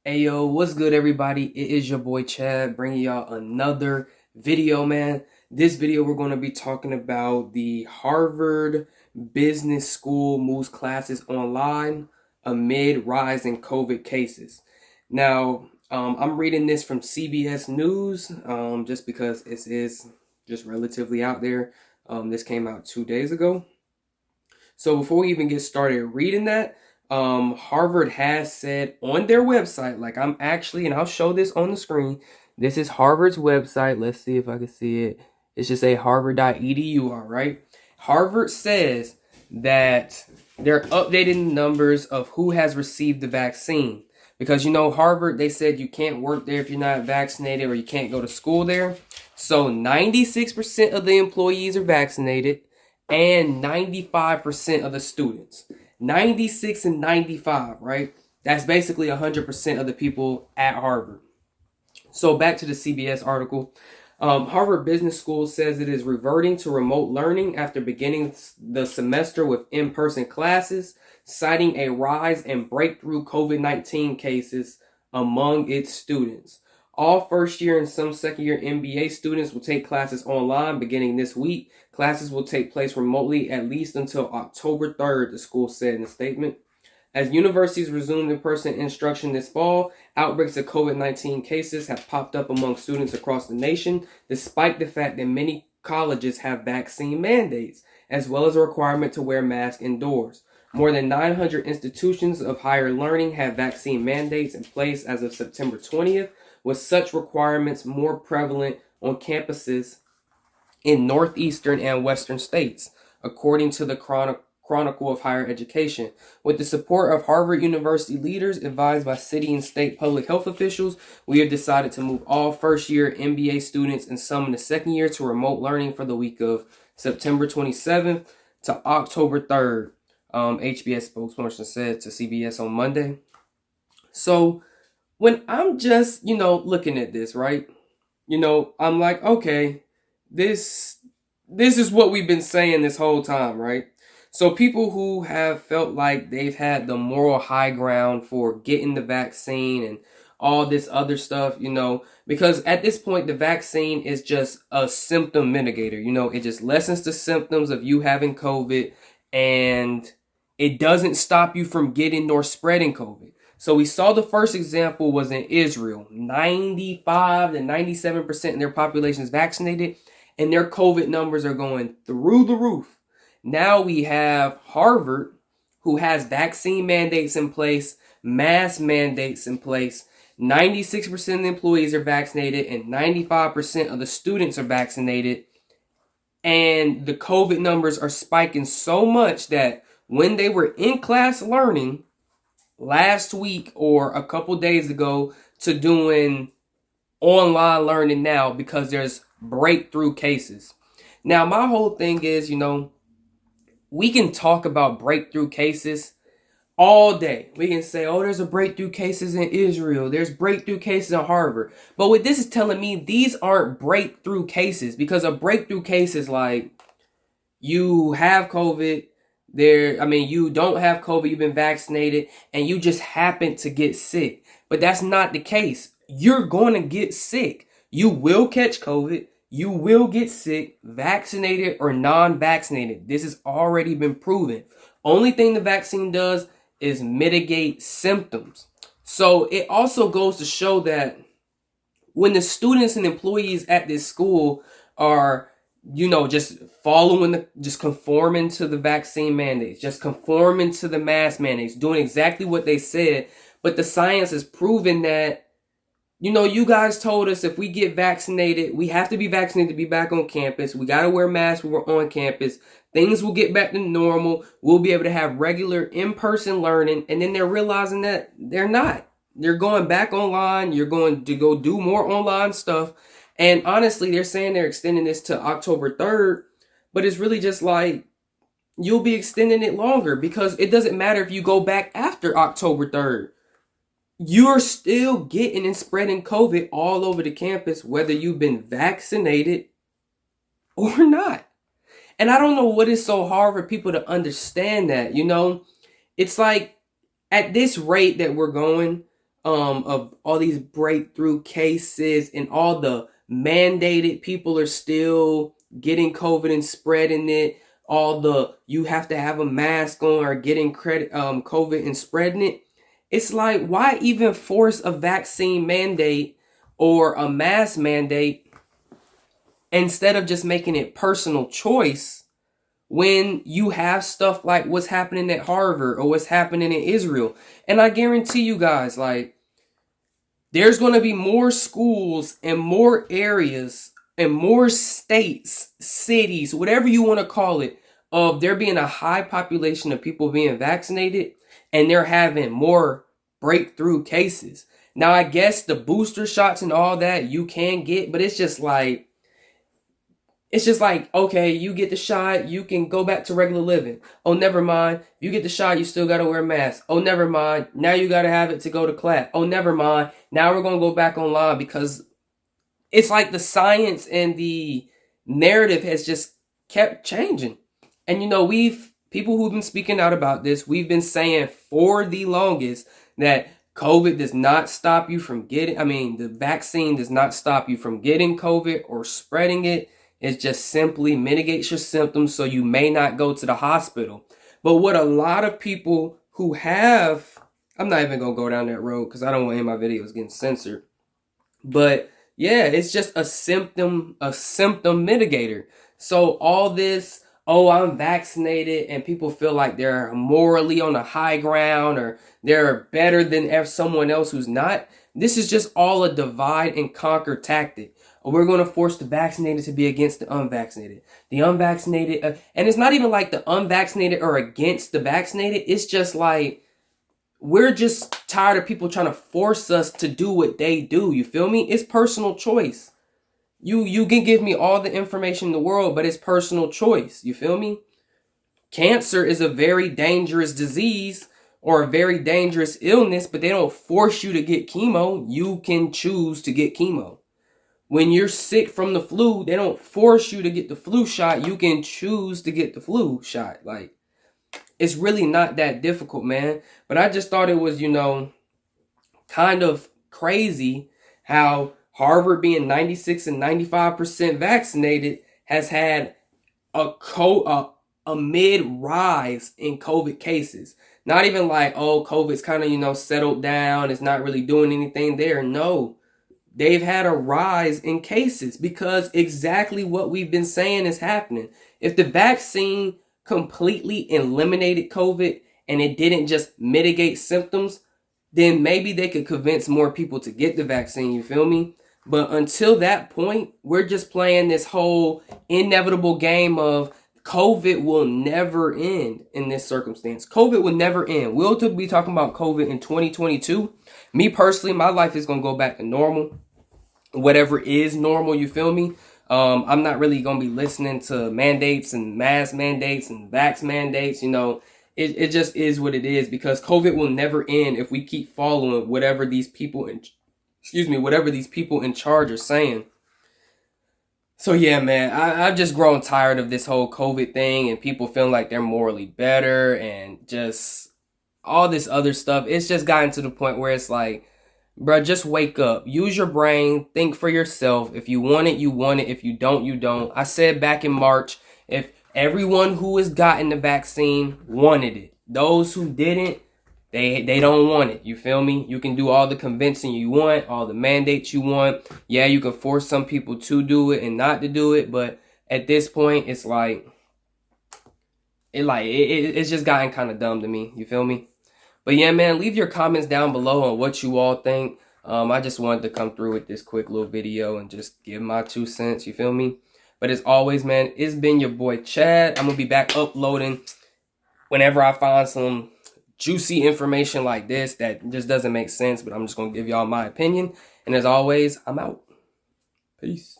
Ayo, what's good, everybody? It is your boy Chad bringing y'all another video, man. This video, we're going to be talking about the Harvard Business School moves classes online amid rise in COVID cases. Now, I'm reading this from CBS News just because it is just relatively out there. This came out 2 days ago. So before we even get started reading that, Harvard has said on their website, like I'm actually, and I'll show this on the screen. This is Harvard's website. Let's see if I can see it. It's just a harvard.edu, all right? Harvard says that they're updating the numbers of who has received the vaccine. Because, Harvard, they said you can't work there if you're not vaccinated or you can't go to school there. So 96% of the employees are vaccinated and 95% of the students. 96 and 95, right? That's basically 100% of the people at Harvard. So back to the CBS article. Harvard Business School says it is reverting to remote learning after beginning the semester with in-person classes, citing a rise in breakthrough COVID-19 cases among its students. All first year and some second year MBA students will take classes online beginning this week. Classes will take place remotely at least until October 3rd, the school said in a statement. As universities resumed in-person instruction this fall, outbreaks of COVID-19 cases have popped up among students across the nation, despite the fact that many colleges have vaccine mandates, as well as a requirement to wear masks indoors. More than 900 institutions of higher learning have vaccine mandates in place as of September 20th, with such requirements more prevalent on campuses in northeastern and western states, according to the Chronicle of Higher Education. With the support of Harvard University leaders advised by city and state public health officials, we have decided to move all first-year MBA students and some in the second year to remote learning for the week of September 27th to October 3rd, HBS spokesperson said to CBS on Monday. So when I'm just, looking at this, right, I'm like, okay, this is what we've been saying this whole time, right? So people who have felt like they've had the moral high ground for getting the vaccine and all this other stuff, because at this point, the vaccine is just a symptom mitigator. It just lessens the symptoms of you having COVID, and it doesn't stop you from getting nor spreading COVID. So we saw the first example was in Israel. 95 to 97% of their population is vaccinated, and their COVID numbers are going through the roof. Now we have Harvard, who has vaccine mandates in place, mask mandates in place. 96% of the employees are vaccinated, and 95% of the students are vaccinated. And the COVID numbers are spiking so much that when they were in class learning last week or a couple days ago to doing online learning now because there's breakthrough cases. Now, my whole thing is, we can talk about breakthrough cases all day. We can say, oh, there's a breakthrough cases in Israel. There's breakthrough cases in Harvard. But what this is telling me, these aren't breakthrough cases, because a breakthrough case is like you have COVID. You don't have COVID, you've been vaccinated, and you just happen to get sick. But that's not the case. You're going to get sick. You will catch COVID. You will get sick, vaccinated or non-vaccinated. This has already been proven. Only thing the vaccine does is mitigate symptoms. So it also goes to show that when the students and employees at this school are just just conforming to the vaccine mandates, just conforming to the mask mandates, doing exactly what they said. But the science has proven that, you guys told us if we get vaccinated, we have to be vaccinated to be back on campus. We got to wear masks when we're on campus. Things will get back to normal. We'll be able to have regular in-person learning. And then they're realizing that they're not. They're going back online. You're going to go do more online stuff. And honestly, they're saying they're extending this to October 3rd, but it's really just like you'll be extending it longer, because it doesn't matter if you go back after October 3rd. You're still getting and spreading COVID all over the campus, whether you've been vaccinated or not. And I don't know what is so hard for people to understand that, It's like at this rate that we're going, of all these breakthrough cases, and all the mandated people are still getting COVID and spreading it. All the you have to have a mask on or getting COVID and spreading it. It's like, why even force a vaccine mandate or a mask mandate instead of just making it personal choice when you have stuff like what's happening at Harvard or what's happening in Israel? And I guarantee you guys, like, there's going to be more schools and more areas and more states, cities, whatever you want to call it, of there being a high population of people being vaccinated, and they're having more breakthrough cases. Now, I guess the booster shots and all that you can get, but it's just like, okay, you get the shot, you can go back to regular living. Oh, never mind. You get the shot, you still got to wear a mask. Oh, never mind. Now you got to have it to go to class. Oh, never mind. Now we're going to go back online, because it's like the science and the narrative has just kept changing. And, you know, people who've been speaking out about this, we've been saying for the longest that COVID does not stop you from the vaccine does not stop you from getting COVID or spreading it. It just simply mitigates your symptoms so you may not go to the hospital. But what a lot of people who have, I'm not even going to go down that road because I don't want any of my videos getting censored. But yeah, it's just a symptom mitigator. So all this, oh, I'm vaccinated, and people feel like they're morally on a high ground or they're better than someone else who's not. This is just all a divide and conquer tactic. We're going to force the vaccinated to be against the unvaccinated. The unvaccinated, and it's not even like the unvaccinated are against the vaccinated. It's just like, we're just tired of people trying to force us to do what they do. You feel me? It's personal choice. You can give me all the information in the world, but it's personal choice. You feel me? Cancer is a very dangerous disease or a very dangerous illness, but they don't force you to get chemo. You can choose to get chemo. When you're sick from the flu, they don't force you to get the flu shot. You can choose to get the flu shot. Like, it's really not that difficult, man. But I just thought it was, kind of crazy how Harvard, being 96 and 95% vaccinated, has had a mid-rise in COVID cases. Not even like, oh, COVID's kind of, settled down. It's not really doing anything there. No. They've had a rise in cases because exactly what we've been saying is happening. If the vaccine completely eliminated COVID and it didn't just mitigate symptoms, then maybe they could convince more people to get the vaccine, you feel me? But until that point, we're just playing this whole inevitable game of COVID will never end in this circumstance. COVID will never end. We'll be talking about COVID in 2022. Me personally, my life is going to go back to normal. Whatever is normal, you feel me? I'm not really going to be listening to mandates and mask mandates and vax mandates. It just is what it is, because COVID will never end if we keep following whatever these people in charge are saying. So yeah, man, I've just grown tired of this whole COVID thing and people feeling like they're morally better and just all this other stuff. It's just gotten to the point where it's like, bro, just wake up. Use your brain. Think for yourself. If you want it, you want it. If you don't, you don't. I said back in March, if everyone who has gotten the vaccine wanted it, those who didn't, they don't want it. You feel me? You can do all the convincing you want, all the mandates you want. Yeah, you can force some people to do it and not to do it, but at this point, it's like, it's just gotten kind of dumb to me. You feel me? But yeah, man, leave your comments down below on what you all think. I just wanted to come through with this quick little video and just give my 2 cents, you feel me? But as always, man, it's been your boy Chad. I'm going to be back uploading whenever I find some juicy information like this that just doesn't make sense, but I'm just going to give y'all my opinion. And as always, I'm out. Peace.